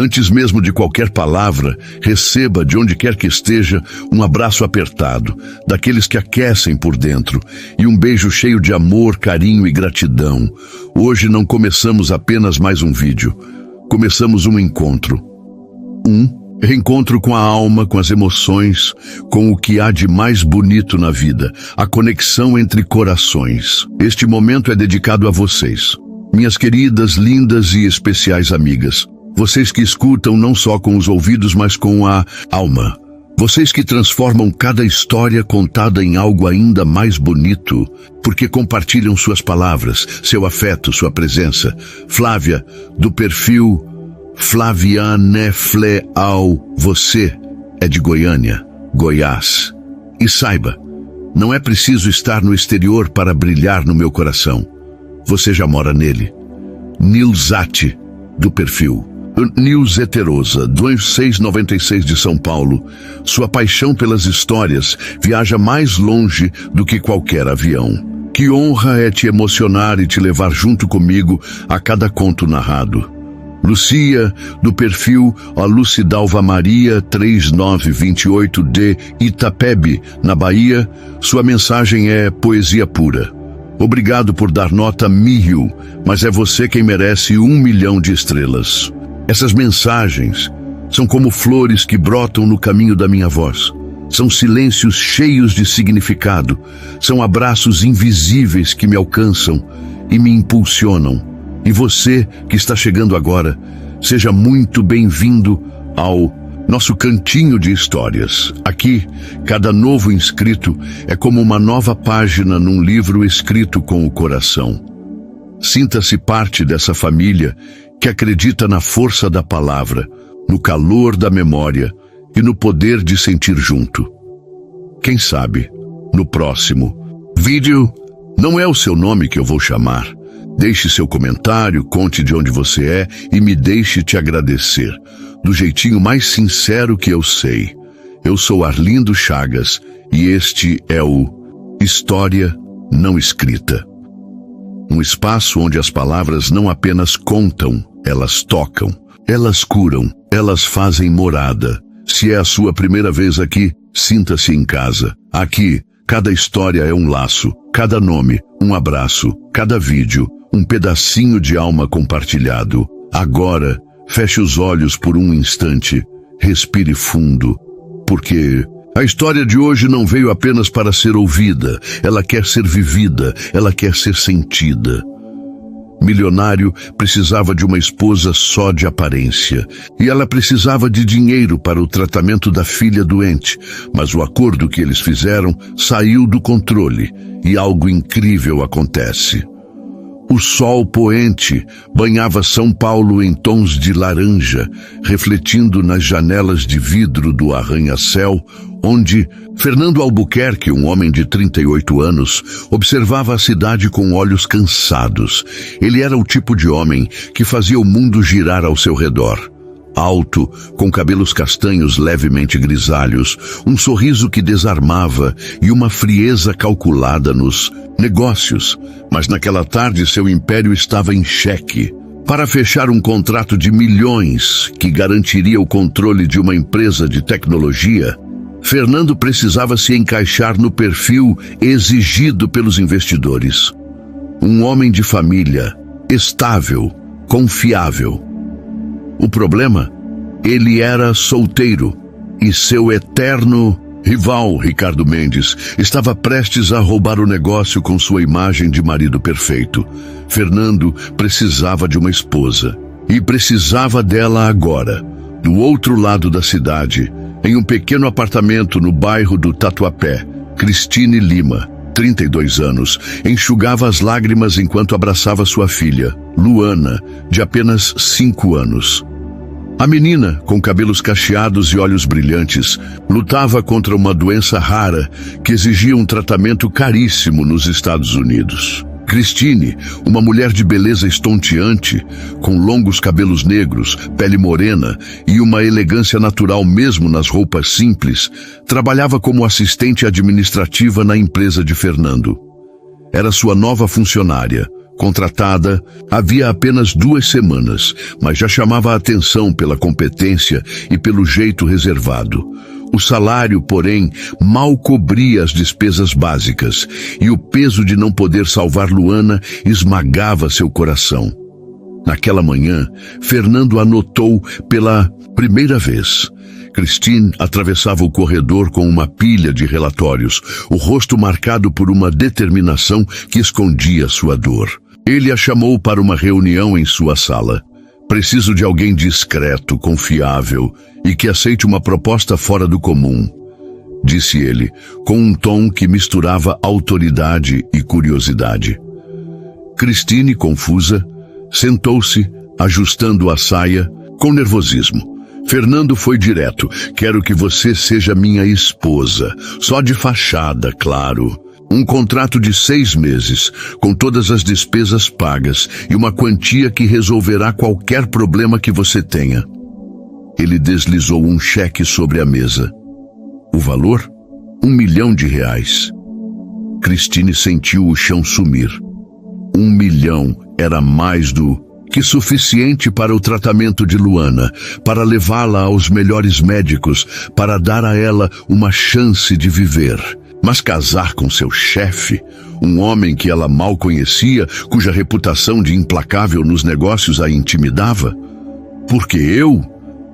Antes mesmo de qualquer palavra, receba, de onde quer que esteja, um abraço apertado, daqueles que aquecem por dentro, e um beijo cheio de amor, carinho e gratidão. Hoje não começamos apenas mais um vídeo, começamos um encontro. Reencontro com a alma, com as emoções, com o que há de mais bonito na vida, a conexão entre corações. Este momento é dedicado a vocês, minhas queridas, lindas e especiais amigas. Vocês que escutam não só com os ouvidos, mas com a alma. Vocês que transformam cada história contada em algo ainda mais bonito, porque compartilham suas palavras, seu afeto, sua presença. Flávia, do perfil Flaviane Fleal, você é de Goiânia, Goiás. E saiba, não é preciso estar no exterior para brilhar no meu coração. Você já mora nele. Nilzati, do perfil Nils Heterosa, 2696 de São Paulo. Sua paixão pelas histórias viaja mais longe do que qualquer avião. Que honra é te emocionar e te levar junto comigo a cada conto narrado. Lucia, do perfil A Lucidalva Maria, 3928 de Itapebe, na Bahia. Sua mensagem é poesia pura. Obrigado por dar nota 1000, mas é você quem merece 1 milhão de estrelas. Essas mensagens são como flores que brotam no caminho da minha voz. São silêncios cheios de significado. São abraços invisíveis que me alcançam e me impulsionam. E você que está chegando agora, seja muito bem-vindo ao nosso cantinho de histórias. Aqui, cada novo inscrito é como uma nova página num livro escrito com o coração. Sinta-se parte dessa família que acredita na força da palavra, no calor da memória e no poder de sentir junto. Quem sabe, no próximo vídeo, não é o seu nome que eu vou chamar. Deixe seu comentário, conte de onde você é e me deixe te agradecer, do jeitinho mais sincero que eu sei. Eu sou Arlindo Chagas e este é o História Não Escrita. Um espaço onde as palavras não apenas contam, elas tocam, elas curam, elas fazem morada. Se é a sua primeira vez aqui, sinta-se em casa. Aqui, cada história é um laço, cada nome, um abraço, cada vídeo, um pedacinho de alma compartilhado. Agora, feche os olhos por um instante, respire fundo, porque a história de hoje não veio apenas para ser ouvida, ela quer ser vivida, ela quer ser sentida. Milionário precisava de uma esposa só de aparência, e ela precisava de dinheiro para o tratamento da filha doente, mas o acordo que eles fizeram saiu do controle, e algo incrível acontece. O sol poente banhava São Paulo em tons de laranja, refletindo nas janelas de vidro do arranha-céu, onde Fernando Albuquerque, um homem de 38 anos, observava a cidade com olhos cansados. Ele era o tipo de homem que fazia o mundo girar ao seu redor. Alto, com cabelos castanhos levemente grisalhos, um sorriso que desarmava e uma frieza calculada nos negócios. Mas naquela tarde seu império estava em xeque. Para fechar um contrato de milhões que garantiria o controle de uma empresa de tecnologia, Fernando precisava se encaixar no perfil exigido pelos investidores. Um homem de família, estável, confiável. O problema? Ele era solteiro e seu eterno rival, Ricardo Mendes, estava prestes a roubar o negócio com sua imagem de marido perfeito. Fernando precisava de uma esposa e precisava dela agora, do outro lado da cidade, em um pequeno apartamento no bairro do Tatuapé. Cristine Lima, 32 anos, enxugava as lágrimas enquanto abraçava sua filha, Luana, de apenas 5 anos. A menina, com cabelos cacheados e olhos brilhantes, lutava contra uma doença rara que exigia um tratamento caríssimo nos Estados Unidos. Cristine, uma mulher de beleza estonteante, com longos cabelos negros, pele morena e uma elegância natural mesmo nas roupas simples, trabalhava como assistente administrativa na empresa de Fernando. Era sua nova funcionária, Contratada havia apenas 2 semanas, mas já chamava a atenção pela competência e pelo jeito reservado. O salário, porém, mal cobria as despesas básicas, e o peso de não poder salvar Luana esmagava seu coração. Naquela manhã, Fernando anotou pela primeira vez. Christine atravessava o corredor com uma pilha de relatórios, o rosto marcado por uma determinação que escondia sua dor. Ele a chamou para uma reunião em sua sala. Preciso de alguém discreto, confiável e que aceite uma proposta fora do comum, disse ele, com um tom que misturava autoridade e curiosidade. Christine, confusa, sentou-se, ajustando a saia, com nervosismo. Fernando foi direto. Quero que você seja minha esposa. Só de fachada, claro. Um contrato de 6 meses, com todas as despesas pagas e uma quantia que resolverá qualquer problema que você tenha. Ele deslizou um cheque sobre a mesa. O valor? R$1 milhão. Christine sentiu o chão sumir. 1 milhão era mais do que suficiente para o tratamento de Luana, para levá-la aos melhores médicos, para dar a ela uma chance de viver. Mas casar com seu chefe, um homem que ela mal conhecia, cuja reputação de implacável nos negócios a intimidava? Por que eu?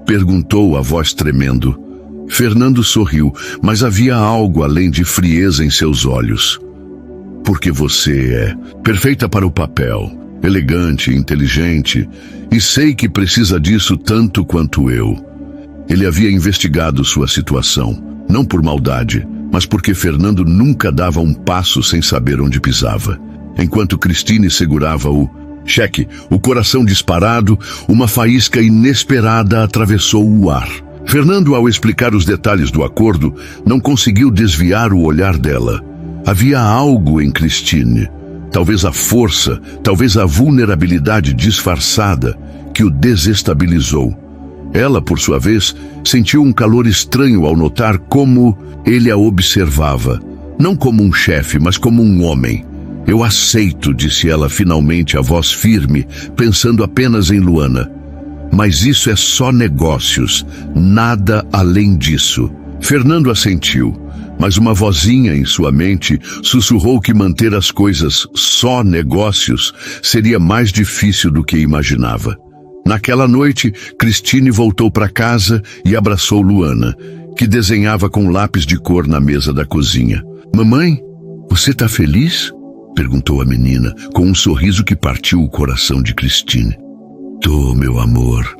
Perguntou a voz tremendo. Fernando sorriu, mas havia algo além de frieza em seus olhos. Porque você é perfeita para o papel, elegante, inteligente, e sei que precisa disso tanto quanto eu. Ele havia investigado sua situação, não por maldade, mas porque Fernando nunca dava um passo sem saber onde pisava. Enquanto Christine segurava o cheque, o coração disparado, uma faísca inesperada atravessou o ar. Fernando, ao explicar os detalhes do acordo, não conseguiu desviar o olhar dela. Havia algo em Christine, talvez a força, talvez a vulnerabilidade disfarçada, que o desestabilizou. Ela, por sua vez, sentiu um calor estranho ao notar como ele a observava. Não como um chefe, mas como um homem. Eu aceito, disse ela finalmente, a voz firme, pensando apenas em Luana. Mas isso é só negócios, nada além disso. Fernando assentiu, mas uma vozinha em sua mente sussurrou que manter as coisas só negócios seria mais difícil do que imaginava. Naquela noite, Christine voltou para casa e abraçou Luana, que desenhava com lápis de cor na mesa da cozinha. Mamãe, você tá feliz? Perguntou a menina, com um sorriso que partiu o coração de Christine. Tô, meu amor.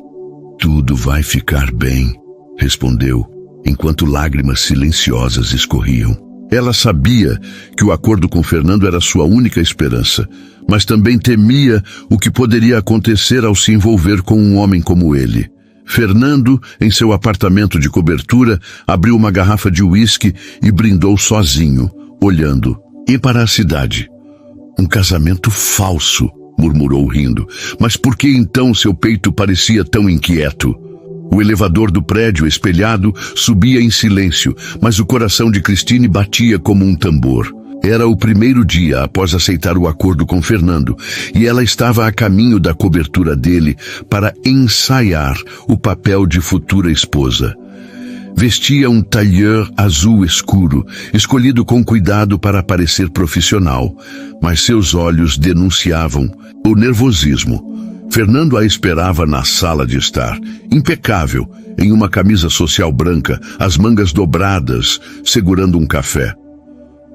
Tudo vai ficar bem, respondeu, enquanto lágrimas silenciosas escorriam. Ela sabia que o acordo com Fernando era sua única esperança, mas também temia o que poderia acontecer ao se envolver com um homem como ele. Fernando, em seu apartamento de cobertura, abriu uma garrafa de uísque e brindou sozinho, olhando. E para a cidade. Um casamento falso, murmurou rindo. Mas por que então seu peito parecia tão inquieto? O elevador do prédio, espelhado, subia em silêncio, mas o coração de Christine batia como um tambor. Era o primeiro dia após aceitar o acordo com Fernando, e ela estava a caminho da cobertura dele para ensaiar o papel de futura esposa. Vestia um tailleur azul escuro, escolhido com cuidado para parecer profissional, mas seus olhos denunciavam o nervosismo. Fernando a esperava na sala de estar, impecável, em uma camisa social branca, as mangas dobradas, segurando um café.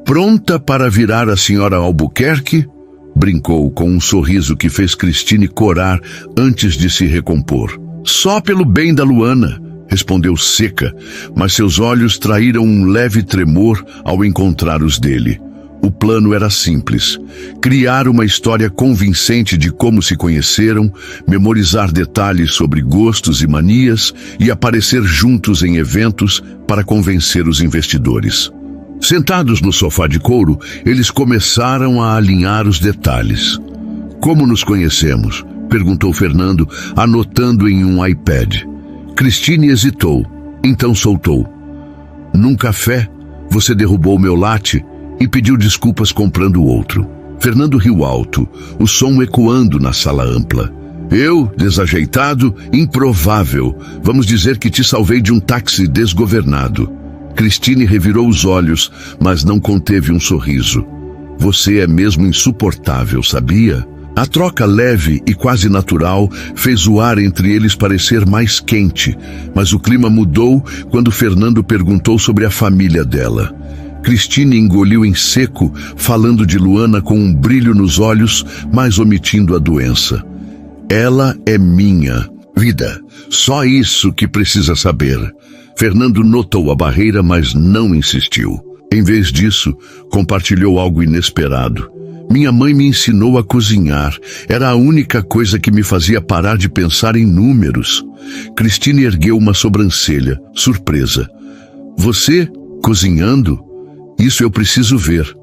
Pronta para virar a senhora Albuquerque? Brincou com um sorriso que fez Christine corar antes de se recompor. Só pelo bem da Luana, respondeu seca, mas seus olhos traíram um leve tremor ao encontrar os dele. O plano era simples: criar uma história convincente de como se conheceram, memorizar detalhes sobre gostos e manias e aparecer juntos em eventos para convencer os investidores. Sentados no sofá de couro, eles começaram a alinhar os detalhes. Como nos conhecemos? Perguntou Fernando, anotando em um iPad. Christine hesitou, então soltou. Num café, você derrubou meu latte e pediu desculpas comprando outro. Fernando riu alto, o som ecoando na sala ampla. Eu, desajeitado, improvável, vamos dizer que te salvei de um táxi desgovernado. Cristine revirou os olhos, mas não conteve um sorriso. Você é mesmo insuportável, sabia? A troca leve e quase natural fez o ar entre eles parecer mais quente, mas o clima mudou quando Fernando perguntou sobre a família dela. Cristine engoliu em seco, falando de Luana com um brilho nos olhos, mas omitindo a doença. Ela é minha vida. Só isso que precisa saber. Fernando notou a barreira, mas não insistiu. Em vez disso, compartilhou algo inesperado. Minha mãe me ensinou a cozinhar. Era a única coisa que me fazia parar de pensar em números. Cristine ergueu uma sobrancelha, surpresa. Você, cozinhando? Isso eu preciso ver.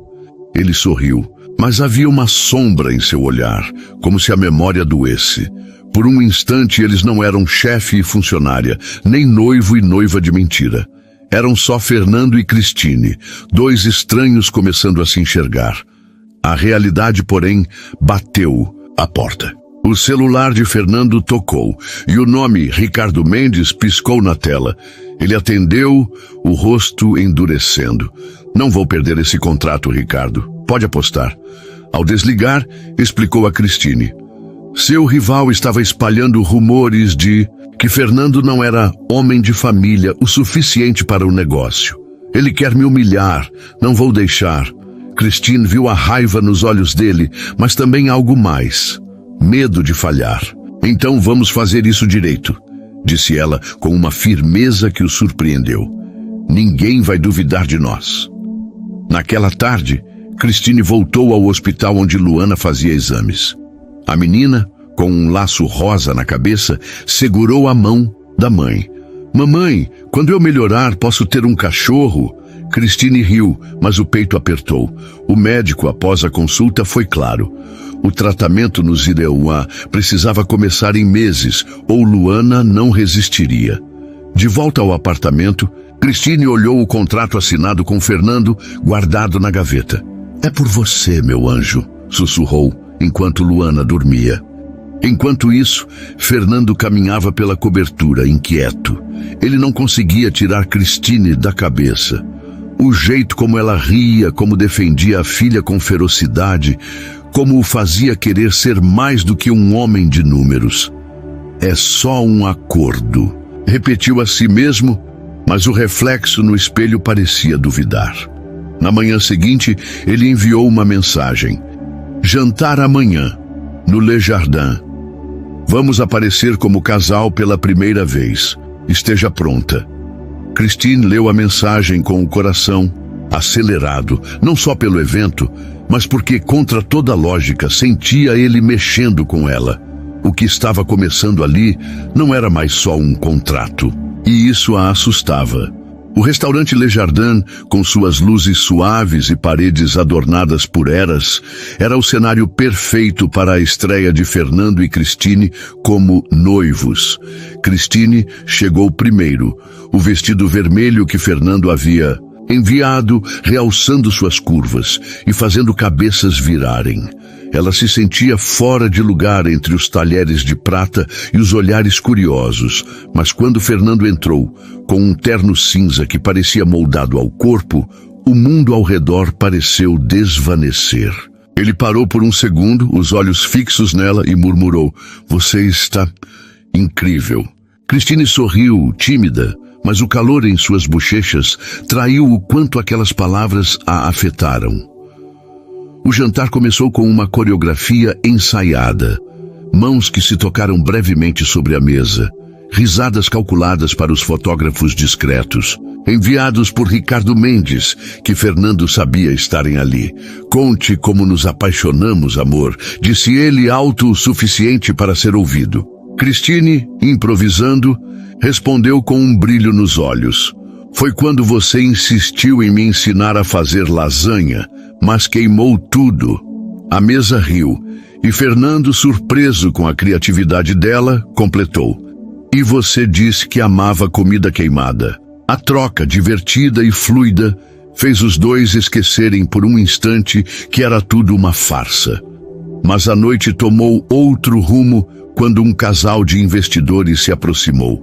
Ele sorriu, mas havia uma sombra em seu olhar, como se a memória doesse. Por um instante eles não eram chefe e funcionária, nem noivo e noiva de mentira. Eram só Fernando e Cristine, dois estranhos começando a se enxergar. A realidade, porém, bateu à porta. O celular de Fernando tocou e o nome Ricardo Mendes piscou na tela. Ele atendeu, o rosto endurecendo. Não vou perder esse contrato, Ricardo. Pode apostar. Ao desligar, explicou a Cristine. Seu rival estava espalhando rumores de que Fernando não era homem de família o suficiente para o negócio. Ele quer me humilhar, não vou deixar. Cristine viu a raiva nos olhos dele, mas também algo mais. Medo de falhar. Então vamos fazer isso direito, disse ela com uma firmeza que o surpreendeu. Ninguém vai duvidar de nós. Naquela tarde, Cristine voltou ao hospital onde Luana fazia exames. A menina, com um laço rosa na cabeça, segurou a mão da mãe. Mamãe, quando eu melhorar, posso ter um cachorro? Cristine riu, mas o peito apertou. O médico, após a consulta, foi claro. O tratamento no Zireuá precisava começar em meses, ou Luana não resistiria. De volta ao apartamento, Cristine olhou o contrato assinado com Fernando, guardado na gaveta. É por você, meu anjo, sussurrou, enquanto Luana dormia. Enquanto isso, Fernando caminhava pela cobertura, inquieto. Ele não conseguia tirar Cristine da cabeça. O jeito como ela ria, como defendia a filha com ferocidade, como o fazia querer ser mais do que um homem de números. É só um acordo. Repetiu a si mesmo, mas o reflexo no espelho parecia duvidar. Na manhã seguinte, ele enviou uma mensagem. Jantar amanhã, no Le Jardin. Vamos aparecer como casal pela primeira vez. Esteja pronta. Cristine leu a mensagem com o coração acelerado, não só pelo evento, mas porque, contra toda lógica, sentia ele mexendo com ela. O que estava começando ali não era mais só um contrato, e isso a assustava. O restaurante Le Jardin, com suas luzes suaves e paredes adornadas por eras, era o cenário perfeito para a estreia de Fernando e Cristine como noivos. Cristine chegou primeiro, o vestido vermelho que Fernando havia enviado, realçando suas curvas e fazendo cabeças virarem. Ela se sentia fora de lugar entre os talheres de prata e os olhares curiosos, mas quando Fernando entrou, com um terno cinza que parecia moldado ao corpo, o mundo ao redor pareceu desvanecer. Ele parou por um segundo, os olhos fixos nela, e murmurou, "Você está incrível." Cristine sorriu, tímida, mas o calor em suas bochechas traiu o quanto aquelas palavras a afetaram. O jantar começou com uma coreografia ensaiada. Mãos que se tocaram brevemente sobre a mesa. Risadas calculadas para os fotógrafos discretos. Enviados por Ricardo Mendes, que Fernando sabia estarem ali. "Conte como nos apaixonamos, amor", disse ele alto o suficiente para ser ouvido. Cristine, improvisando, respondeu com um brilho nos olhos. "Foi quando você insistiu em me ensinar a fazer lasanha, mas queimou tudo." A mesa riu, e Fernando, surpreso com a criatividade dela, completou. "E você disse que amava comida queimada." A troca, divertida e fluida, Fez os dois esquecerem por um instante que era tudo uma farsa. Mas a noite tomou outro rumo quando um casal de investidores se aproximou.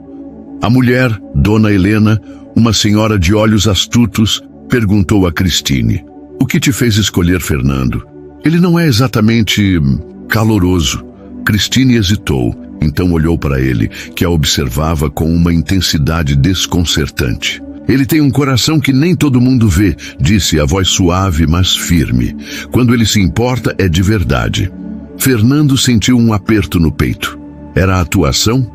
A mulher, Dona Helena, uma senhora de olhos astutos, perguntou a Christine: "O que te fez escolher Fernando? Ele não é exatamente caloroso." Christine hesitou, então olhou para ele, que a observava com uma intensidade desconcertante. "Ele tem um coração que nem todo mundo vê", disse a voz suave, mas firme. "Quando ele se importa, é de verdade." Fernando sentiu um aperto no peito. Era a atuação?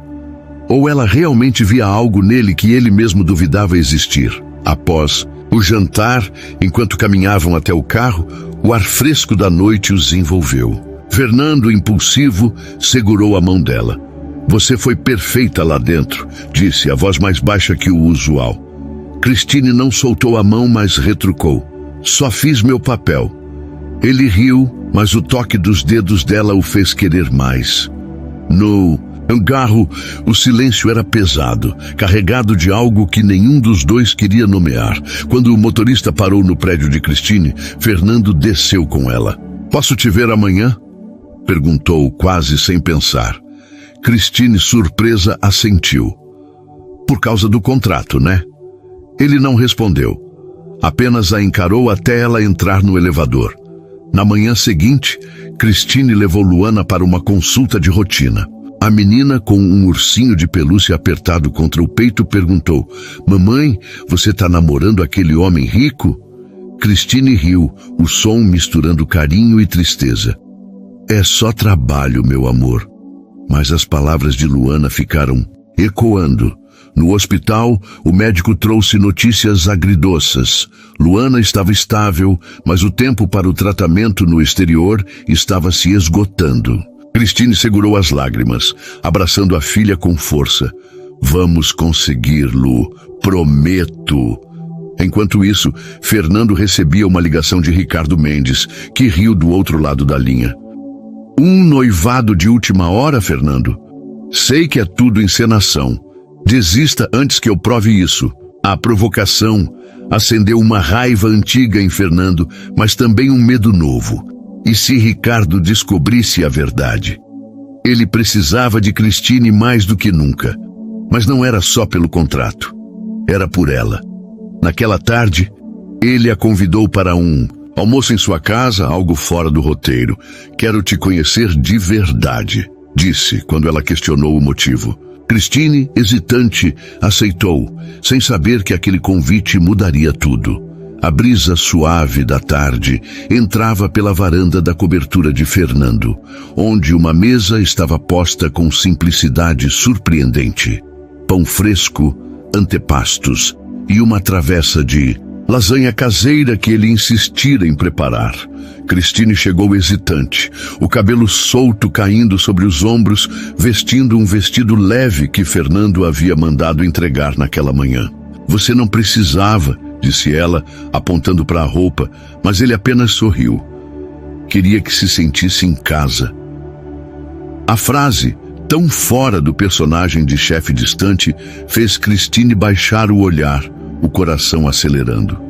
Ou ela realmente via algo nele que ele mesmo duvidava existir? Após o jantar, enquanto caminhavam até o carro, o ar fresco da noite os envolveu. Fernando, impulsivo, segurou a mão dela. "Você foi perfeita lá dentro", disse, a voz mais baixa que o usual. Christine não soltou a mão, mas retrucou: "Só fiz meu papel." Ele riu, mas o toque dos dedos dela o fez querer mais. No carro, o silêncio era pesado, carregado de algo que nenhum dos dois queria nomear. Quando o motorista parou no prédio de Christine, Fernando desceu com ela. "Posso te ver amanhã?" perguntou, quase sem pensar. Christine, surpresa, assentiu. "Por causa do contrato, né?" Ele não respondeu. Apenas a encarou até ela entrar no elevador. Na manhã seguinte, Christine levou Luana para uma consulta de rotina. A menina, com um ursinho de pelúcia apertado contra o peito, perguntou: "Mamãe, você está namorando aquele homem rico?" Christine riu, o som misturando carinho e tristeza. "É só trabalho, meu amor." Mas as palavras de Luana ficaram ecoando. No hospital, o médico trouxe notícias agridoces. Luana estava estável, mas o tempo para o tratamento no exterior estava se esgotando. Christine segurou as lágrimas, abraçando a filha com força. "Vamos conseguir, Lu, prometo." Enquanto isso, Fernando recebia uma ligação de Ricardo Mendes, que riu do outro lado da linha. "Um noivado de última hora, Fernando? Sei que é tudo encenação. Desista antes que eu prove isso." A provocação acendeu uma raiva antiga em Fernando, mas também um medo novo. E se Ricardo descobrisse a verdade? Ele precisava de Christine mais do que nunca. Mas não era só pelo contrato. Era por ela. Naquela tarde, ele a convidou para um almoço em sua casa, algo fora do roteiro. "Quero te conhecer de verdade", disse quando ela questionou o motivo. Christine, hesitante, aceitou, sem saber que aquele convite mudaria tudo. A brisa suave da tarde entrava pela varanda da cobertura de Fernando, onde uma mesa estava posta com simplicidade surpreendente. Pão fresco, antepastos e uma travessa de lasanha caseira que ele insistira em preparar. Christine chegou hesitante, o cabelo solto caindo sobre os ombros, vestindo um vestido leve que Fernando havia mandado entregar naquela manhã. "Você não precisava", disse ela, apontando para a roupa, mas ele apenas sorriu. Queria que se sentisse em casa. A frase, tão fora do personagem de chefe distante, fez Christine baixar o olhar, o coração acelerando.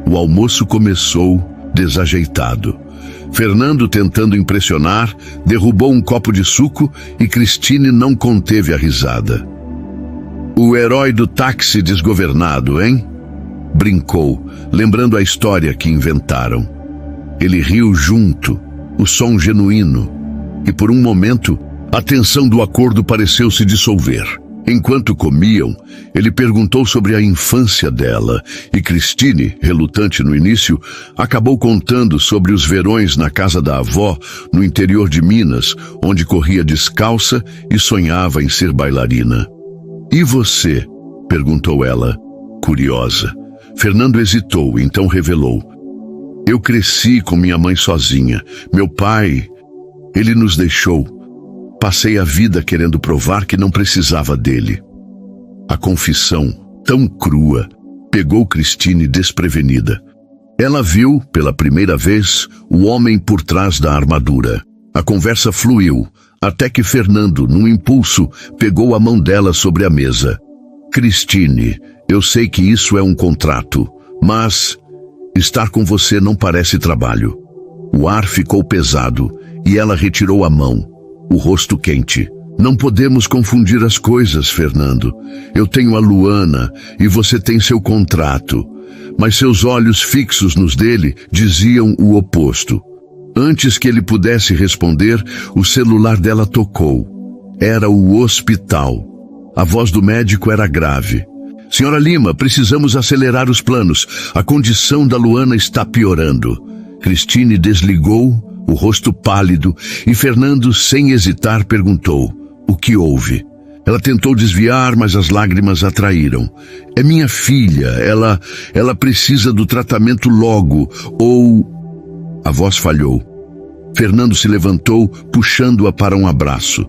O almoço começou desajeitado. Fernando, tentando impressionar, derrubou um copo de suco e Christine não conteve a risada. "O herói do táxi desgovernado, hein?" brincou, lembrando a história que inventaram. Ele riu junto, o som genuíno, e por um momento, a tensão do acordo pareceu se dissolver. Enquanto comiam, ele perguntou sobre a infância dela, e Christine, relutante no início, acabou contando sobre os verões na casa da avó, no interior de Minas, onde corria descalça e sonhava em ser bailarina. "E você?" perguntou ela, curiosa. Fernando hesitou, então revelou: "Eu cresci com minha mãe sozinha. Meu pai, ele nos deixou. Passei a vida querendo provar que não precisava dele." A confissão, tão crua, pegou Christine desprevenida. Ela viu, pela primeira vez, o homem por trás da armadura. A conversa fluiu, até que Fernando, num impulso, pegou a mão dela sobre a mesa. "Christine, eu sei que isso é um contrato, mas Estar com você não parece trabalho. O ar ficou pesado e ela retirou a mão, o rosto quente. Não podemos confundir as coisas, Fernando. Eu tenho a Luana e você tem seu contrato. Mas seus olhos fixos nos dele diziam o oposto. Antes que ele pudesse responder, o celular dela tocou. Era o hospital. A voz do médico era grave. Senhora Lima, precisamos acelerar os planos. A condição da Luana está piorando. Cristine desligou, o rosto pálido, e Fernando, sem hesitar, perguntou: o que houve? Ela tentou desviar, mas as lágrimas a traíram. É minha filha, ela precisa do tratamento logo, ou... A voz falhou. Fernando se levantou, puxando-a para um abraço.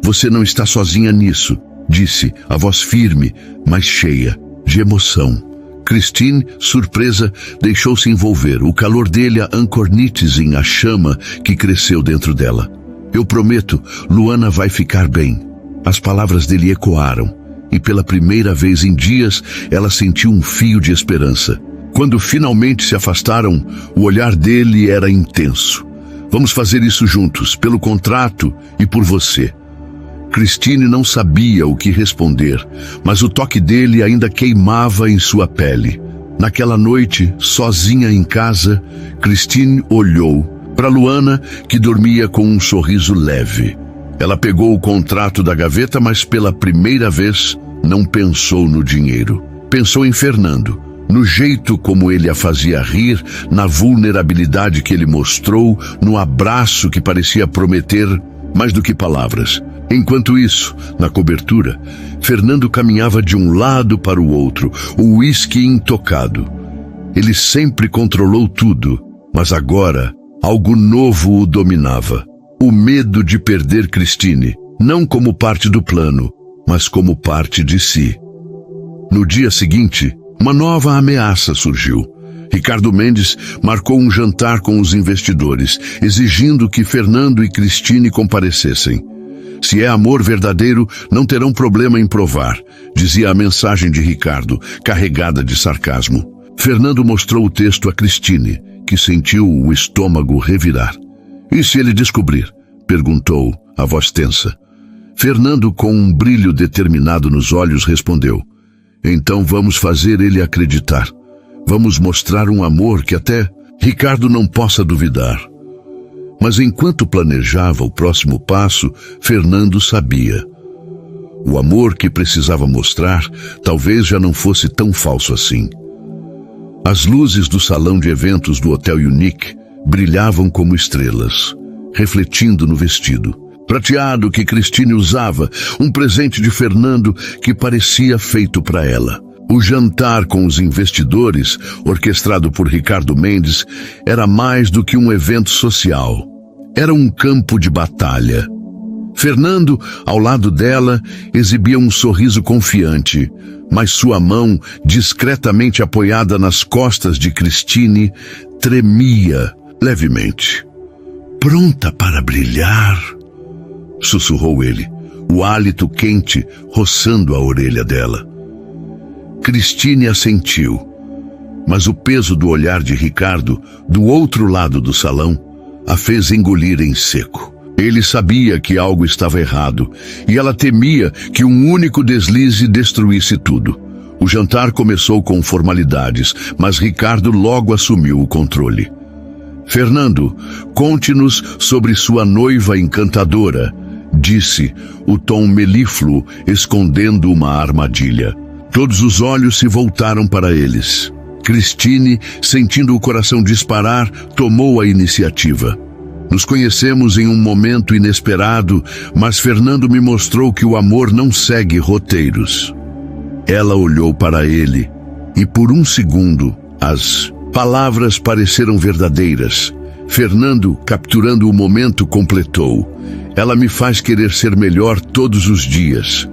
Você não está sozinha nisso, disse, a voz firme, mas cheia de emoção. Cristine, surpresa, deixou-se envolver. O calor dele a ancornitezinha, a chama que cresceu dentro dela. Eu prometo, Luana vai ficar bem. As palavras dele ecoaram, e pela primeira vez em dias, ela sentiu um fio de esperança. Quando finalmente se afastaram, o olhar dele era intenso. Vamos fazer isso juntos, pelo contrato e por você. Cristine não sabia o que responder, mas o toque dele ainda queimava em sua pele. Naquela noite, sozinha em casa, Cristine olhou para Luana, que dormia com um sorriso leve. Ela pegou o contrato da gaveta, mas pela primeira vez não pensou no dinheiro. Pensou em Fernando, no jeito como ele a fazia rir, na vulnerabilidade que ele mostrou, no abraço que parecia prometer mais do que palavras. Enquanto isso, na cobertura, Fernando caminhava de um lado para o outro, o uísque intocado. Ele sempre controlou tudo, mas agora algo novo o dominava. O medo de perder Cristine, não como parte do plano, mas como parte de si. No dia seguinte, uma nova ameaça surgiu. Ricardo Mendes marcou um jantar com os investidores, exigindo que Fernando e Cristine comparecessem. Se é amor verdadeiro, não terão problema em provar, dizia a mensagem de Ricardo, carregada de sarcasmo. Fernando mostrou o texto a Cristine, que sentiu o estômago revirar. E se ele descobrir? Perguntou, a voz tensa. Fernando, com um brilho determinado nos olhos, respondeu: então vamos fazer ele acreditar. Vamos mostrar um amor que até Ricardo não possa duvidar. Mas enquanto planejava o próximo passo, Fernando sabia. O amor que precisava mostrar talvez já não fosse tão falso assim. As luzes do salão de eventos do Hotel Unique brilhavam como estrelas, refletindo no vestido prateado que Cristine usava, um presente de Fernando que parecia feito para ela. O jantar com os investidores, orquestrado por Ricardo Mendes, era mais do que um evento social. Era um campo de batalha. Fernando, ao lado dela, exibia um sorriso confiante, mas sua mão, discretamente apoiada nas costas de Cristine, tremia levemente. Pronta para brilhar? Sussurrou ele, o hálito quente roçando a orelha dela. Cristine assentiu, mas o peso do olhar de Ricardo, do outro lado do salão, a fez engolir em seco. Ele sabia que algo estava errado, e ela temia que um único deslize destruísse tudo. O jantar começou com formalidades, mas Ricardo logo assumiu o controle. Fernando, conte-nos sobre sua noiva encantadora, disse, o tom melífluo escondendo uma armadilha. Todos os olhos se voltaram para eles. Cristine, sentindo o coração disparar, tomou a iniciativa. Nos conhecemos em um momento inesperado, mas Fernando me mostrou que o amor não segue roteiros. Ela olhou para ele, e por um segundo, as palavras pareceram verdadeiras. Fernando, capturando o momento, completou: ela me faz querer ser melhor todos os dias.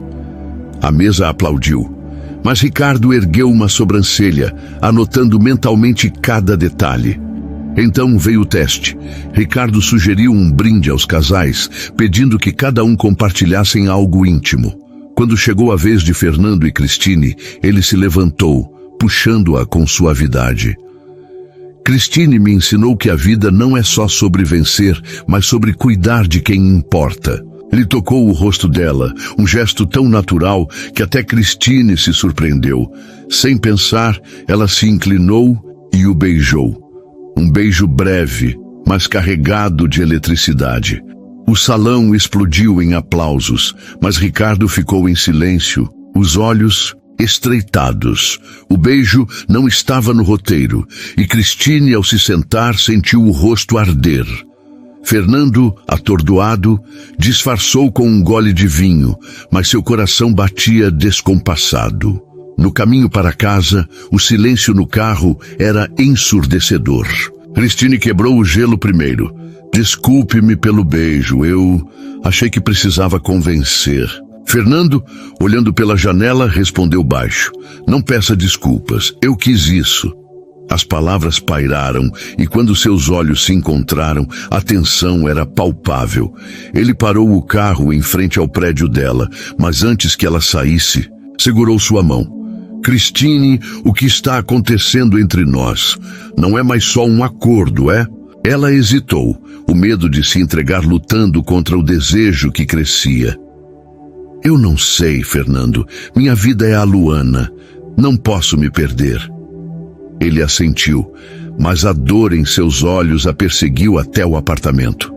A mesa aplaudiu, mas Ricardo ergueu uma sobrancelha, anotando mentalmente cada detalhe. Então veio o teste. Ricardo sugeriu um brinde aos casais, pedindo que cada um compartilhassem algo íntimo. Quando chegou a vez de Fernando e Cristine, ele se levantou, puxando-a com suavidade. Christine me ensinou que a vida não é só sobre vencer, mas sobre cuidar de quem importa. Ele tocou o rosto dela, um gesto tão natural que até Christine se surpreendeu. Sem pensar, ela se inclinou e o beijou. Um beijo breve, mas carregado de eletricidade. O salão explodiu em aplausos, mas Ricardo ficou em silêncio, os olhos estreitados. O beijo não estava no roteiro, e Christine, ao se sentar, sentiu o rosto arder. Fernando, atordoado, disfarçou com um gole de vinho, mas seu coração batia descompassado. No caminho para casa, o silêncio no carro era ensurdecedor. Christine quebrou o gelo primeiro. Desculpe-me pelo beijo, eu achei que precisava convencer. Fernando, olhando pela janela, respondeu baixo. Não peça desculpas, eu quis isso. As palavras pairaram e quando seus olhos se encontraram, a tensão era palpável. Ele parou o carro em frente ao prédio dela, mas antes que ela saísse, segurou sua mão. Christine, o que está acontecendo entre nós? Não é mais só um acordo, é? Ela hesitou, o medo de se entregar lutando contra o desejo que crescia. Eu não sei, Fernando. Minha vida é a Luana. Não posso me perder. Ele assentiu, mas a dor em seus olhos a perseguiu até o apartamento.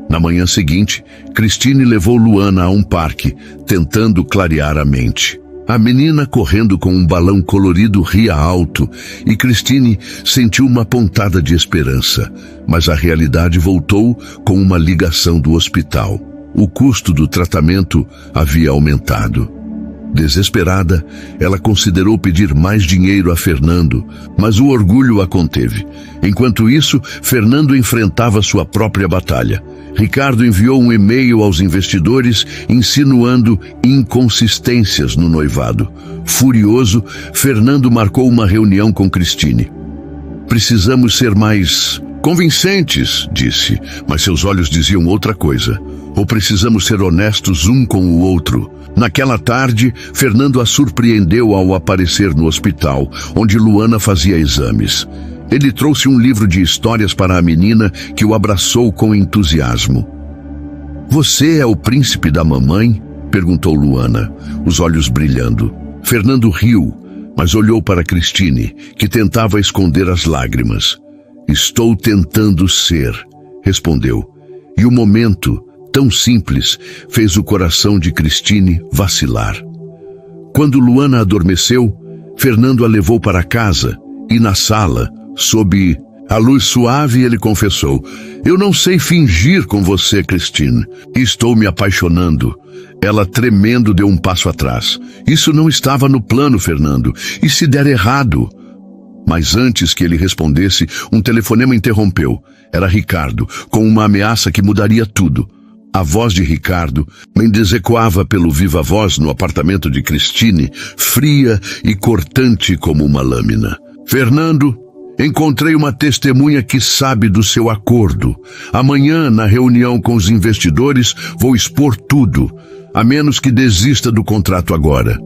Na manhã seguinte, Christine levou Luana a um parque, tentando clarear a mente. A menina, correndo com um balão colorido, ria alto, e Christine sentiu uma pontada de esperança, mas a realidade voltou com uma ligação do hospital. O custo do tratamento havia aumentado. Desesperada, ela considerou pedir mais dinheiro a Fernando, mas o orgulho a conteve. Enquanto isso, Fernando enfrentava sua própria batalha. Ricardo enviou um e-mail aos investidores insinuando inconsistências no noivado. Furioso, Fernando marcou uma reunião com Christine. Precisamos ser mais convincentes, disse, mas seus olhos diziam outra coisa. Ou precisamos ser honestos um com o outro. Naquela tarde, Fernando a surpreendeu ao aparecer no hospital, onde Luana fazia exames. Ele trouxe um livro de histórias para a menina, que o abraçou com entusiasmo. Você é o príncipe da mamãe? Perguntou Luana, os olhos brilhando. Fernando riu, mas olhou para Christine, que tentava esconder as lágrimas. Estou tentando ser, respondeu. E o momento, tão simples, fez o coração de Christine vacilar. Quando Luana adormeceu, Fernando a levou para casa e na sala, sob a luz suave, ele confessou: eu não sei fingir com você, Christine. Estou me apaixonando. Ela, tremendo, deu um passo atrás. Isso não estava no plano, Fernando. E se der errado? Mas antes que ele respondesse, um telefonema interrompeu. Era Ricardo, com uma ameaça que mudaria tudo. A voz de Ricardo Mendes ecoava pelo viva-voz no apartamento de Christine, fria e cortante como uma lâmina. Fernando, encontrei uma testemunha que sabe do seu acordo. Amanhã, na reunião com os investidores, vou expor tudo, a menos que desista do contrato agora.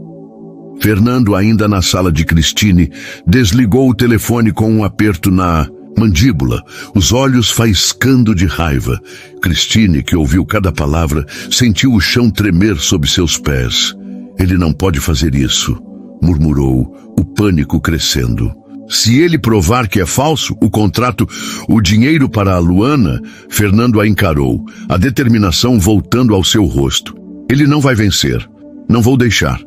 Fernando, ainda na sala de Christine, desligou o telefone com um aperto na mandíbula, os olhos faiscando de raiva. Christine, que ouviu cada palavra, sentiu o chão tremer sob seus pés. Ele não pode fazer isso, murmurou, o pânico crescendo. Se ele provar que é falso, o contrato, o dinheiro para a Luana, Fernando a encarou, a determinação voltando ao seu rosto. Ele não vai vencer. Não vou deixar.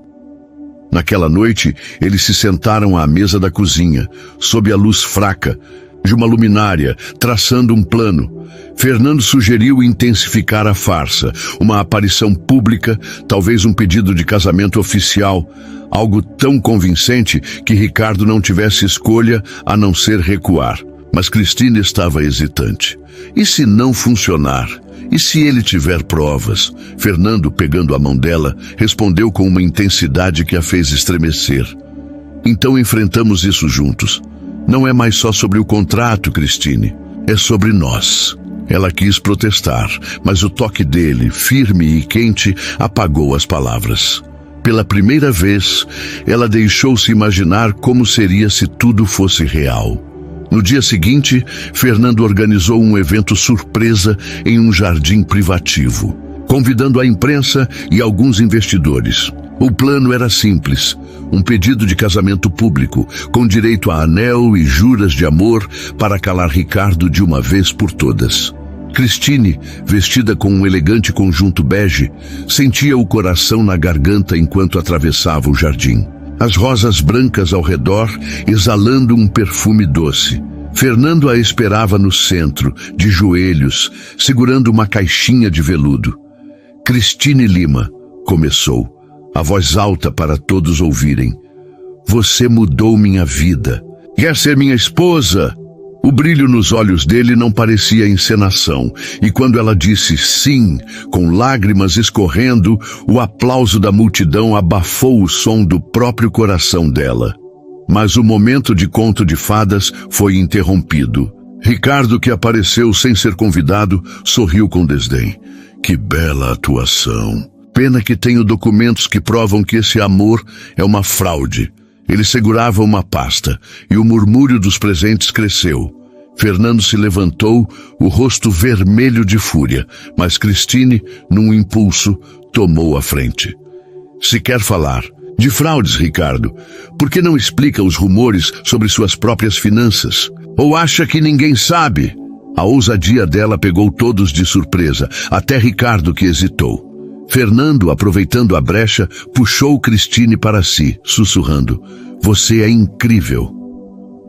Naquela noite, eles se sentaram à mesa da cozinha, sob a luz fraca de uma luminária, traçando um plano. Fernando sugeriu intensificar a farsa, uma aparição pública, talvez um pedido de casamento oficial, algo tão convincente que Ricardo não tivesse escolha a não ser recuar. Mas Christine estava hesitante. E se não funcionar? E se ele tiver provas? Fernando, pegando a mão dela, respondeu com uma intensidade que a fez estremecer. Então enfrentamos isso juntos. Não é mais só sobre o contrato, Christine. É sobre nós. Ela quis protestar, mas o toque dele, firme e quente, apagou as palavras. Pela primeira vez, ela deixou-se imaginar como seria se tudo fosse real. No dia seguinte, Fernando organizou um evento surpresa em um jardim privativo, convidando a imprensa e alguns investidores. O plano era simples: um pedido de casamento público, com direito a anel e juras de amor para calar Ricardo de uma vez por todas. Cristine, vestida com um elegante conjunto bege, sentia o coração na garganta enquanto atravessava o jardim. As rosas brancas ao redor exalando um perfume doce. Fernando a esperava no centro, de joelhos, segurando uma caixinha de veludo. Cristine Lima, começou, a voz alta para todos ouvirem. Você mudou minha vida. Quer ser minha esposa? O brilho nos olhos dele não parecia encenação, e quando ela disse sim, com lágrimas escorrendo, o aplauso da multidão abafou o som do próprio coração dela. Mas o momento de conto de fadas foi interrompido. Ricardo, que apareceu sem ser convidado, sorriu com desdém. Que bela atuação. Pena que tenho documentos que provam que esse amor é uma fraude. Ele segurava uma pasta, e o murmúrio dos presentes cresceu. Fernando se levantou, o rosto vermelho de fúria, mas Cristine, num impulso, tomou a frente. Se quer falar de fraudes, Ricardo, por que não explica os rumores sobre suas próprias finanças? Ou acha que ninguém sabe? A ousadia dela pegou todos de surpresa, até Ricardo, que hesitou. Fernando, aproveitando a brecha, puxou Cristine para si, sussurrando: Você é incrível.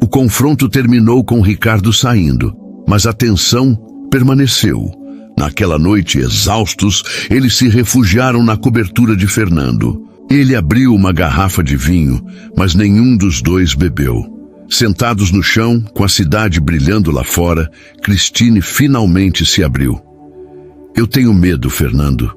O confronto terminou com Ricardo saindo, mas a tensão permaneceu. Naquela noite, exaustos, eles se refugiaram na cobertura de Fernando. Ele abriu uma garrafa de vinho, mas nenhum dos dois bebeu. Sentados no chão, com a cidade brilhando lá fora, Cristine finalmente se abriu. Eu tenho medo, Fernando.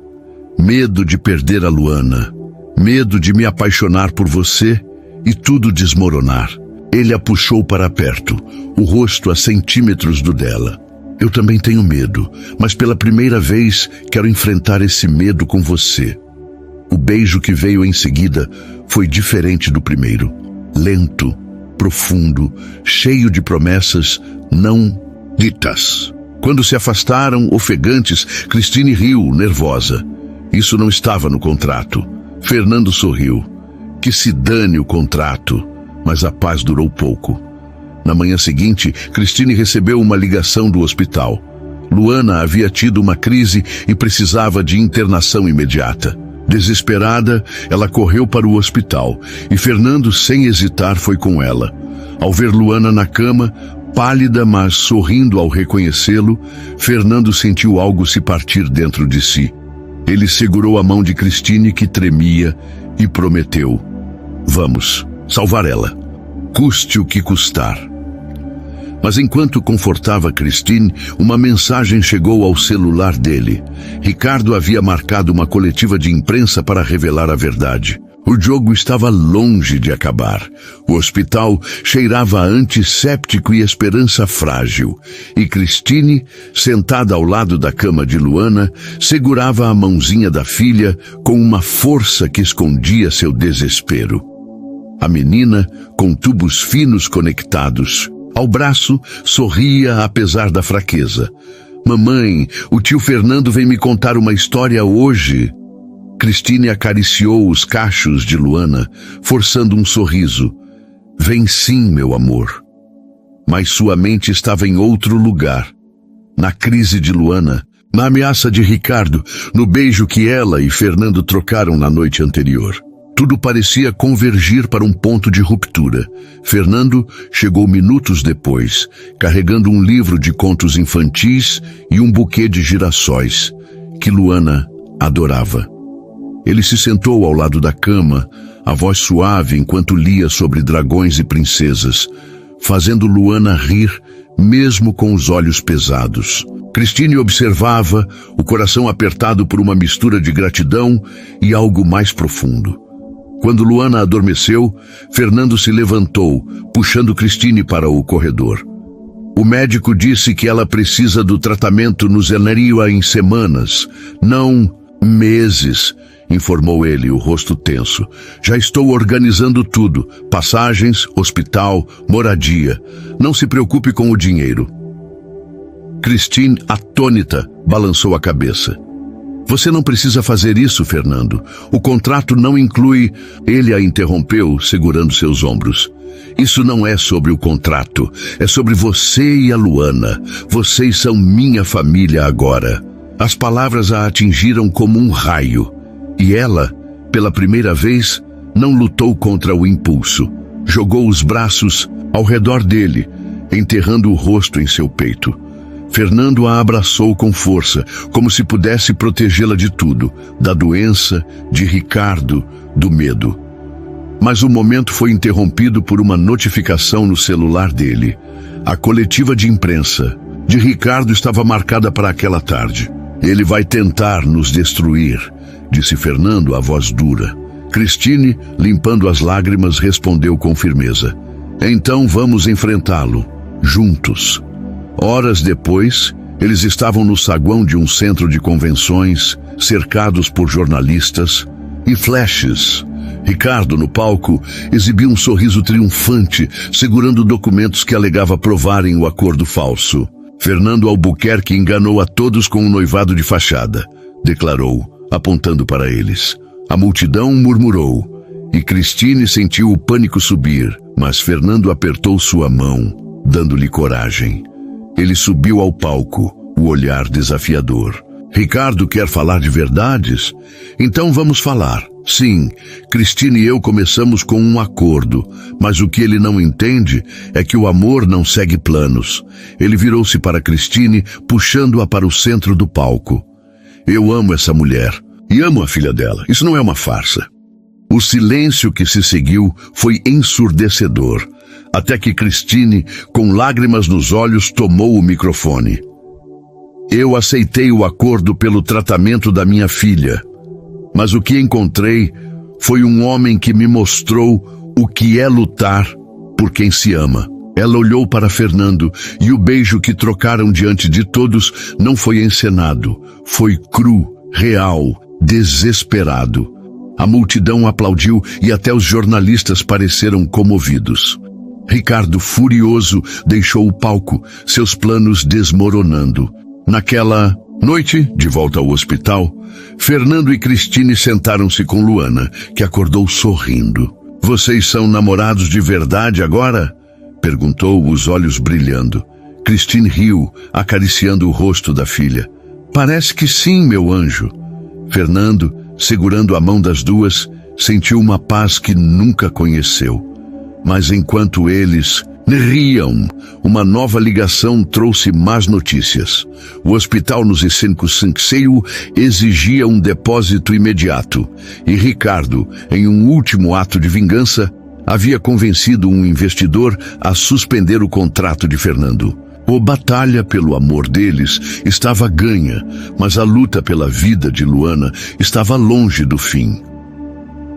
Medo de perder a Luana. Medo de me apaixonar por você e tudo desmoronar. Ele a puxou para perto, o rosto a centímetros do dela. Eu também tenho medo, mas pela primeira vez quero enfrentar esse medo com você. O beijo que veio em seguida foi diferente do primeiro. Lento, profundo, cheio de promessas não ditas. Quando se afastaram, ofegantes, Cristine riu, nervosa. Isso não estava no contrato. Fernando sorriu. Que se dane o contrato. Mas a paz durou pouco. Na manhã seguinte, Cristine recebeu uma ligação do hospital. Luana havia tido uma crise e precisava de internação imediata. Desesperada, ela correu para o hospital e Fernando, sem hesitar, foi com ela. Ao ver Luana na cama, pálida, mas sorrindo ao reconhecê-lo, Fernando sentiu algo se partir dentro de si. Ele segurou a mão de Cristine, que tremia, e prometeu: Vamos salvar ela, custe o que custar. Mas enquanto confortava Cristine, uma mensagem chegou ao celular dele. Ricardo havia marcado uma coletiva de imprensa para revelar a verdade. O jogo estava longe de acabar. O hospital cheirava a antisséptico e esperança frágil. E Cristine, sentada ao lado da cama de Luana, segurava a mãozinha da filha com uma força que escondia seu desespero. A menina, com tubos finos conectados ao braço, sorria apesar da fraqueza. Mamãe, o tio Fernando vem me contar uma história hoje. Cristine acariciou os cachos de Luana, forçando um sorriso. Vem sim, meu amor. Mas sua mente estava em outro lugar. Na crise de Luana, na ameaça de Ricardo, no beijo que ela e Fernando trocaram na noite anterior. Tudo parecia convergir para um ponto de ruptura. Fernando chegou minutos depois, carregando um livro de contos infantis e um buquê de girassóis, que Luana adorava. Ele se sentou ao lado da cama, a voz suave enquanto lia sobre dragões e princesas, fazendo Luana rir, mesmo com os olhos pesados. Cristine observava, o coração apertado por uma mistura de gratidão e algo mais profundo. Quando Luana adormeceu, Fernando se levantou, puxando Cristine para o corredor. O médico disse que ela precisa do tratamento no Zenaria em semanas, não meses, informou ele, o rosto tenso. Já estou organizando tudo. Passagens, hospital, moradia. Não se preocupe com o dinheiro. Christine, atônita, balançou a cabeça. Você não precisa fazer isso, Fernando. O contrato não inclui... Ele a interrompeu, segurando seus ombros. Isso não é sobre o contrato. É sobre você e a Luana. Vocês são minha família agora. As palavras a atingiram como um raio. E ela, pela primeira vez, não lutou contra o impulso. Jogou os braços ao redor dele, enterrando o rosto em seu peito. Fernando a abraçou com força, como se pudesse protegê-la de tudo, da doença, de Ricardo, do medo. Mas o momento foi interrompido por uma notificação no celular dele. A coletiva de imprensa de Ricardo estava marcada para aquela tarde. Ele vai tentar nos destruir, disse Fernando, a voz dura. Christine, limpando as lágrimas, respondeu com firmeza. Então vamos enfrentá-lo, juntos. Horas depois, eles estavam no saguão de um centro de convenções, cercados por jornalistas e flashes. Ricardo, no palco, exibiu um sorriso triunfante, segurando documentos que alegava provarem o acordo falso. Fernando Albuquerque enganou a todos com um noivado de fachada, declarou, apontando para eles. A multidão murmurou, e Christine sentiu o pânico subir, mas Fernando apertou sua mão, dando-lhe coragem. Ele subiu ao palco, o olhar desafiador. Ricardo quer falar de verdades? Então vamos falar. Sim, Christine e eu começamos com um acordo, mas o que ele não entende é que o amor não segue planos. Ele virou-se para Christine, puxando-a para o centro do palco. Eu amo essa mulher, e amo a filha dela. Isso não é uma farsa. O silêncio que se seguiu foi ensurdecedor, até que Christine, com lágrimas nos olhos, tomou o microfone. Eu aceitei o acordo pelo tratamento da minha filha, mas o que encontrei foi um homem que me mostrou o que é lutar por quem se ama. Ela olhou para Fernando e o beijo que trocaram diante de todos não foi encenado, foi cru, real, desesperado. A multidão aplaudiu e até os jornalistas pareceram comovidos. Ricardo, furioso, deixou o palco, seus planos desmoronando. Naquela noite, de volta ao hospital, Fernando e Christine sentaram-se com Luana, que acordou sorrindo. Vocês são namorados de verdade agora? Perguntou, os olhos brilhando. Christine riu, acariciando o rosto da filha. Parece que sim, meu anjo. Fernando, segurando a mão das duas, sentiu uma paz que nunca conheceu. Mas enquanto eles riam, uma nova ligação trouxe más notícias. O hospital nos 55 exigia um depósito imediato, e Ricardo, em um último ato de vingança, havia convencido um investidor a suspender o contrato de Fernando. A batalha pelo amor deles estava ganha, mas a luta pela vida de Luana estava longe do fim.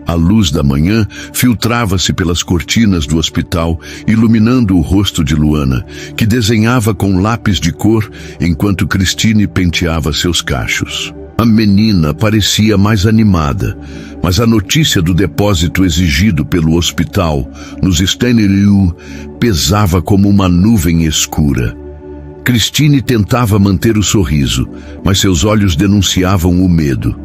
A luz da manhã filtrava-se pelas cortinas do hospital, iluminando o rosto de Luana, que desenhava com lápis de cor enquanto Christine penteava seus cachos. A menina parecia mais animada, mas a notícia do depósito exigido pelo hospital nos Stanley pesava como uma nuvem escura. Christine tentava manter o sorriso, mas seus olhos denunciavam o medo.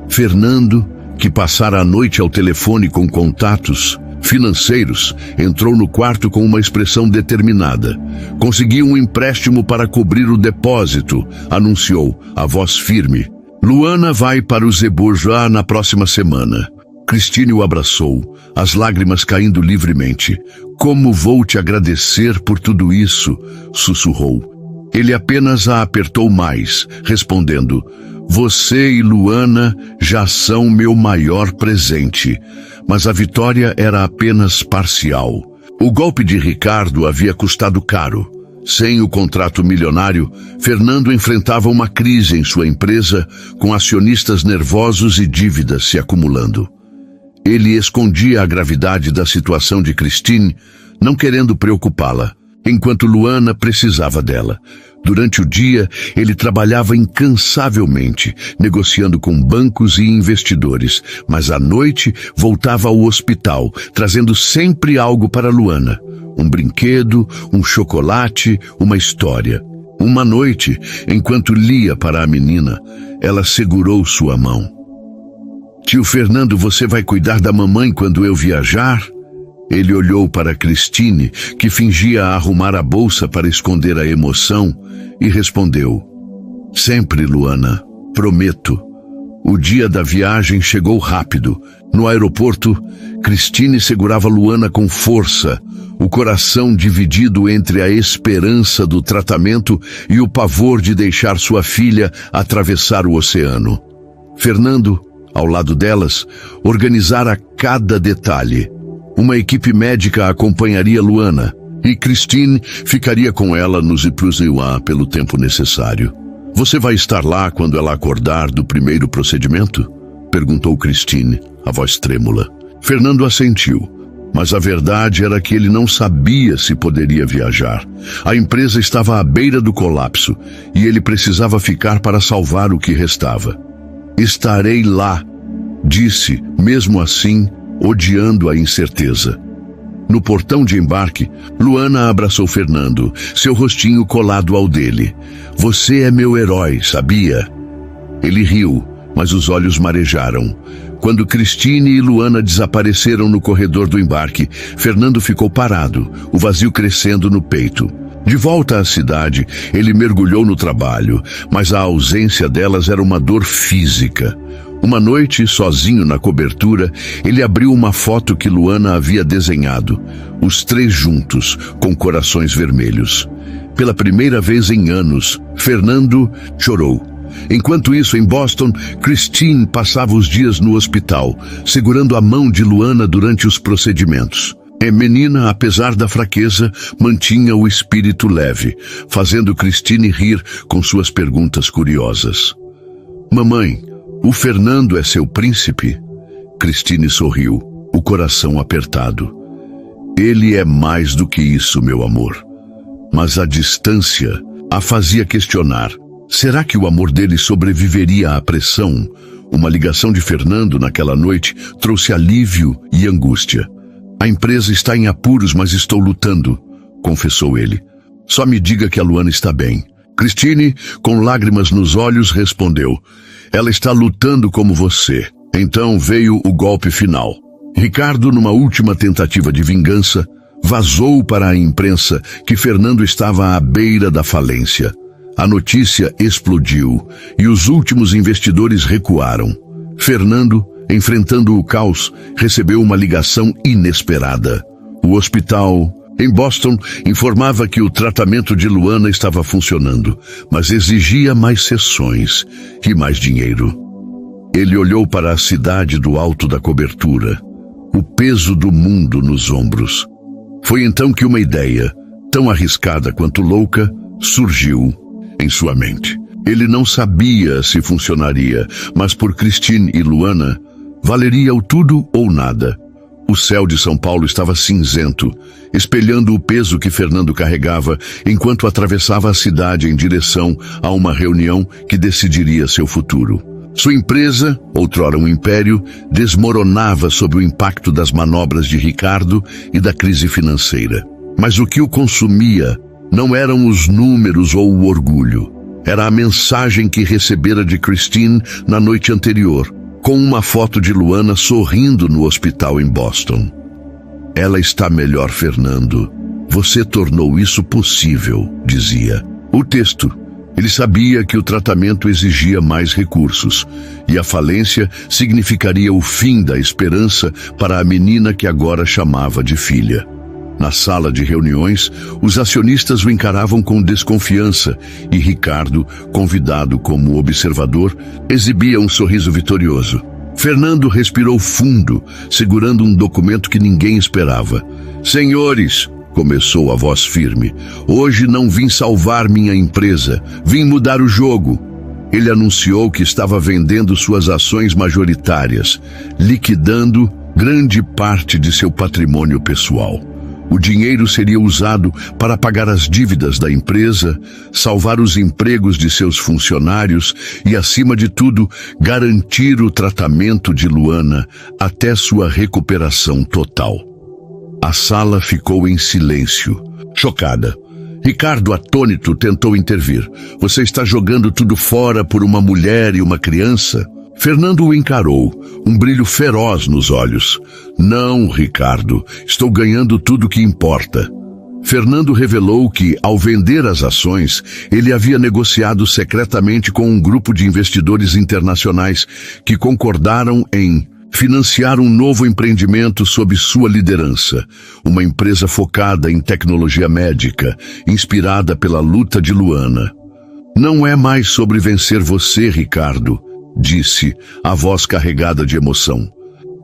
Fernando, que passara a noite ao telefone com contatos financeiros, entrou no quarto com uma expressão determinada. Conseguiu um empréstimo para cobrir o depósito, anunciou, a voz firme. Luana vai para o Zeborja na próxima semana. Christine o abraçou, as lágrimas caindo livremente. Como vou te agradecer por tudo isso, sussurrou. Ele apenas a apertou mais, respondendo, você e Luana já são meu maior presente, mas a vitória era apenas parcial. O golpe de Ricardo havia custado caro. Sem o contrato milionário, Fernando enfrentava uma crise em sua empresa, com acionistas nervosos e dívidas se acumulando. Ele escondia a gravidade da situação de Christine, não querendo preocupá-la, enquanto Luana precisava dela. Durante o dia, ele trabalhava incansavelmente, negociando com bancos e investidores, mas à noite voltava ao hospital, trazendo sempre algo para Luana. Um brinquedo, um chocolate, uma história. Uma noite, enquanto lia para a menina, ela segurou sua mão. Tio Fernando, você vai cuidar da mamãe quando eu viajar? Ele olhou para Christine, que fingia arrumar a bolsa para esconder a emoção, e respondeu: sempre, Luana, prometo. O dia da viagem chegou rápido. No aeroporto, Christine segurava Luana com força, o coração dividido entre a esperança do tratamento e o pavor de deixar sua filha atravessar o oceano. Fernando, ao lado delas, organizara cada detalhe. Uma equipe médica acompanharia Luana e Christine ficaria com ela nos Ipruziuá pelo tempo necessário. Você vai estar lá quando ela acordar do primeiro procedimento? Perguntou Christine, a voz trêmula. Fernando assentiu, mas a verdade era que ele não sabia se poderia viajar. A empresa estava à beira do colapso e ele precisava ficar para salvar o que restava. Estarei lá, disse, mesmo assim, odiando a incerteza. No portão de embarque, Luana abraçou Fernando, seu rostinho colado ao dele. Você é meu herói, sabia? Ele riu, mas os olhos marejaram. Quando Christine e Luana desapareceram no corredor do embarque, Fernando ficou parado, o vazio crescendo no peito. De volta à cidade, ele mergulhou no trabalho, mas a ausência delas era uma dor física. Uma noite, sozinho na cobertura, ele abriu uma foto que Luana havia desenhado. Os três juntos, com corações vermelhos. Pela primeira vez em anos, Fernando chorou. Enquanto isso, em Boston, Christine passava os dias no hospital, segurando a mão de Luana durante os procedimentos. A menina, apesar da fraqueza, mantinha o espírito leve, fazendo Christine rir com suas perguntas curiosas. Mamãe, o Fernando é seu príncipe? Christine sorriu, o coração apertado. Ele é mais do que isso, meu amor. Mas a distância a fazia questionar. Será que o amor dele sobreviveria à pressão? Uma ligação de Fernando naquela noite trouxe alívio e angústia. A empresa está em apuros, mas estou lutando, confessou ele. Só me diga que a Luana está bem. Christine, com lágrimas nos olhos, respondeu. Ela está lutando como você. Então veio o golpe final. Ricardo, numa última tentativa de vingança, vazou para a imprensa que Fernando estava à beira da falência. A notícia explodiu e os últimos investidores recuaram. Fernando, enfrentando o caos, recebeu uma ligação inesperada. O hospital em Boston informava que o tratamento de Luana estava funcionando, mas exigia mais sessões e mais dinheiro. Ele olhou para a cidade do alto da cobertura, o peso do mundo nos ombros. Foi então que uma ideia, tão arriscada quanto louca, surgiu em sua mente. Ele não sabia se funcionaria, mas por Christine e Luana, valeria o tudo ou nada. O céu de São Paulo estava cinzento, espelhando o peso que Fernando carregava enquanto atravessava a cidade em direção a uma reunião que decidiria seu futuro. Sua empresa, outrora um império, desmoronava sob o impacto das manobras de Ricardo e da crise financeira. Mas o que o consumia não eram os números ou o orgulho. Era a mensagem que recebera de Christine na noite anterior, com uma foto de Luana sorrindo no hospital em Boston. Ela está melhor, Fernando. Você tornou isso possível, dizia. O texto. Ele sabia que o tratamento exigia mais recursos, e a falência significaria o fim da esperança para a menina que agora chamava de filha. Na sala de reuniões, os acionistas o encaravam com desconfiança e Ricardo, convidado como observador, exibia um sorriso vitorioso. Fernando respirou fundo, segurando um documento que ninguém esperava. Senhores, começou a voz firme, hoje não vim salvar minha empresa, vim mudar o jogo. Ele anunciou que estava vendendo suas ações majoritárias, liquidando grande parte de seu patrimônio pessoal. O dinheiro seria usado para pagar as dívidas da empresa, salvar os empregos de seus funcionários e, acima de tudo, garantir o tratamento de Luana até sua recuperação total. A sala ficou em silêncio, chocada. Ricardo, atônito, tentou intervir. Você está jogando tudo fora por uma mulher e uma criança? Fernando o encarou, um brilho feroz nos olhos. Não, Ricardo, estou ganhando tudo o que importa. Fernando revelou que, ao vender as ações, ele havia negociado secretamente com um grupo de investidores internacionais que concordaram em financiar um novo empreendimento sob sua liderança, uma empresa focada em tecnologia médica, inspirada pela luta de Luana. Não é mais sobre vencer você, Ricardo, disse, a voz carregada de emoção.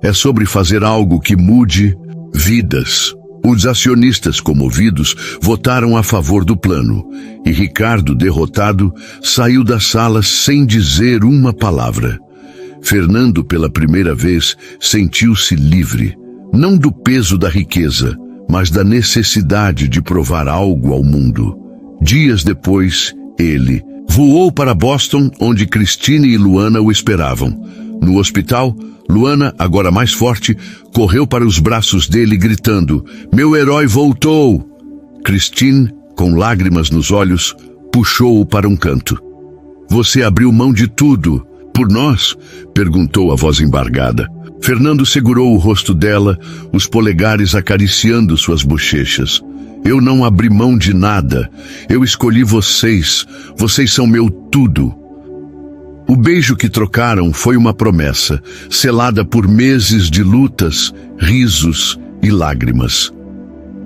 É sobre fazer algo que mude vidas. Os acionistas comovidos votaram a favor do plano, e Ricardo, derrotado, saiu da sala sem dizer uma palavra. Fernando, pela primeira vez, sentiu-se livre, não do peso da riqueza, mas da necessidade de provar algo ao mundo. Dias depois, ele voou para Boston, onde Christine e Luana o esperavam. No hospital, Luana, agora mais forte, correu para os braços dele, gritando: "Meu herói voltou!" Christine, com lágrimas nos olhos, puxou-o para um canto. "Você abriu mão de tudo. Por nós?" perguntou a voz embargada. Fernando segurou o rosto dela, os polegares acariciando suas bochechas. "Eu não abri mão de nada. Eu escolhi vocês. Vocês são meu tudo." O beijo que trocaram foi uma promessa, selada por meses de lutas, risos e lágrimas.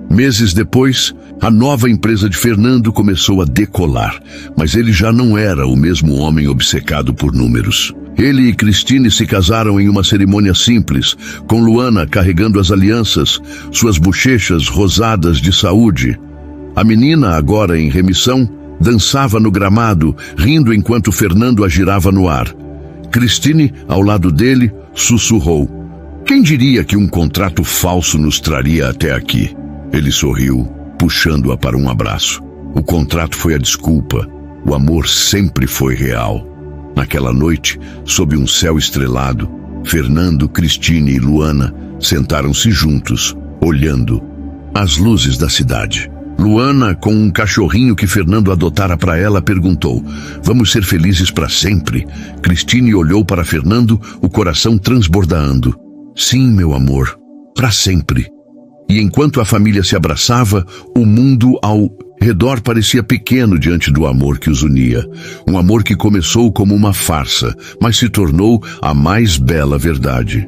Meses depois, a nova empresa de Fernando começou a decolar, mas ele já não era o mesmo homem obcecado por números. Ele e Christine se casaram em uma cerimônia simples, com Luana carregando as alianças, suas bochechas rosadas de saúde. A menina, agora em remissão, dançava no gramado, rindo enquanto Fernando a girava no ar. Christine, ao lado dele, sussurrou: "Quem diria que um contrato falso nos traria até aqui?" Ele sorriu, puxando-a para um abraço. O contrato foi a desculpa. O amor sempre foi real. Naquela noite, sob um céu estrelado, Fernando, Christine e Luana sentaram-se juntos, olhando as luzes da cidade. Luana, com um cachorrinho que Fernando adotara para ela, perguntou: "Vamos ser felizes para sempre?" Christine olhou para Fernando, o coração transbordando. "Sim, meu amor, para sempre." E enquanto a família se abraçava, o mundo ao redor parecia pequeno diante do amor que os unia. Um amor que começou como uma farsa, mas se tornou a mais bela verdade.